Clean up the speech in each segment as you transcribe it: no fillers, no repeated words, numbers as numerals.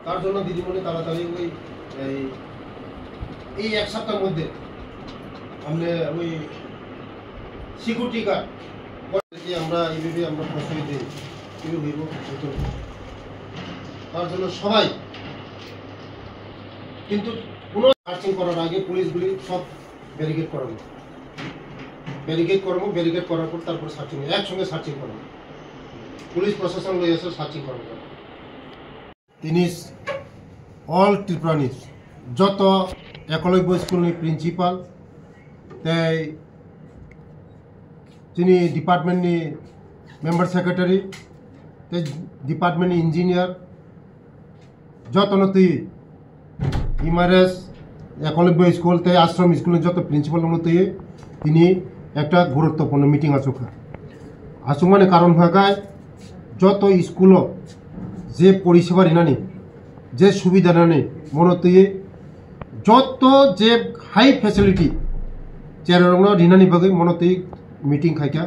তার জন্য দিদিমণি তাড়াতাড়ি এই এক সপ্তাহের মধ্যে আমরা ওই সিকিউরিটি গার্ড আমরা এইভাবে আমরা প্রশ্রয় দিই কেউ হইব তার জন্য সবাই কিন্তু কোনো সার্চিং করার আগে পুলিশগুলি সব ব্যারিকেড করাবো ব্যারিকেড করার পর তারপর সার্চিং একসঙ্গে সার্চিং করাবো পুলিশ প্রশাসন লই এসে সার্চিং করাবো জিনিস অল ত্রিপুরানিস যত একলব্য স্কুলনি প্রিন্সিপাল তাই তিনি ডিপার্টমেন্টনি মেম্বার সেক্রেটারি তাই ডিপার্টমেন্টনি ইঞ্জিনিয়ার যতনো তুই ইমারেস একলব্য স্কুল তাই আশ্রম স্কুলের যত প্রিন্সিপাল তুই তিনি একটা গুরুত্বপূর্ণ মিটিং আসুক মানে কারণ ভাগায় যত স্কুলও যে পরিষেবা রিনানি যে সুবিধা নানি মনতুয়ে যত যে হাই ফেসিলিটি চেরংনো রিনানি বাগै মনতুই মিটিং খাইকা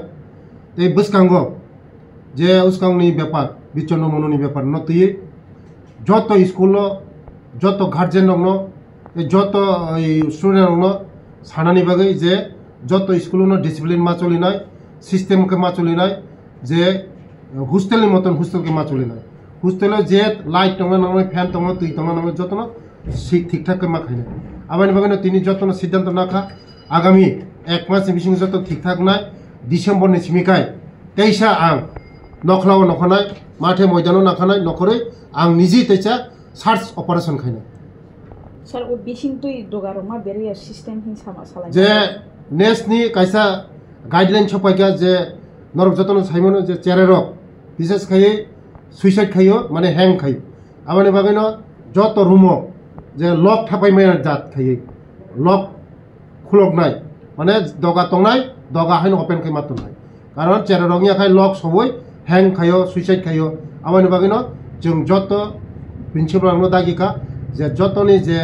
এই বসকাঙ্গ যে উসকাংনি ব্যাপার বিচন্ন মননি ব্যাপার নতুয়ে যত স্কুলও যত গার্জেন নংনো যত স্টুডেন্ট সানানি বাগै যে যত স্কুলनो डिसिप्लिन मा चलिनाय सिस्टेम के मा चलिनाय जे हस्टेल मतन हस्टेल के मा चलिनाय हस्टेल जे लाइट दङ नङै फैन दङ तुई दङ नङै जतन ठीक ठाक मा खाइनाय आबानि बागैनो तिनि जतन सिद्धांत नाखा आगामी एक मास बिसिं जतन ठीक ठाक नाय डिसेम्बर नि सिमिकाय तेइसा आं नखलाव नखनाय माथे मैदानाव नाखानाय नखरै आं निजि तेइसा सार्च अपारेशन खाइनाय सर ओ बिसिं तुई दगारमा बेरियर सिस्टेम हिं सामा सालाय जे नेसनि कायसा गाइडलाइन छपाइका जे नरक जतन साइमनो जे चेरेरक विशेष खायै सुइसाइड खायो माने हैंग खायो आबानि बागैनो जत रूमो जे लक थापाइमाय जात खायै लक खुलकनाय माने दगा तंनाय दगा हाइन ओपन खाय मातनाय कारण चेरेरकनि आखाय लक सबै हैंग खायो सुइसाइड खायो आबानि बागैनो जों जत प्रिन्सिपालनो दागिका जे जतनि जे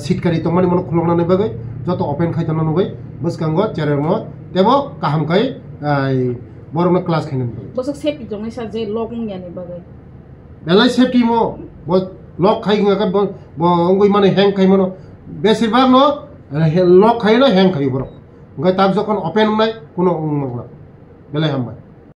सिटकारि तंमानि मन खुलकनानै बागै जत ओपन खायतन नुगै बसकांगो चेरेरनो तेबो काहामखाय बरनो क्लास खायनन बसक सेफ्टी जंनै सा जे लक मुयानि बागै बेलाय सेफ्टी मो लक खायगो का बंगै माने हैंग खायमनो बेसिरभाग न लक खायो ना हैंग खायो बरो गय ताक जखन ओपन नाय कोनो बेलाय हामबाय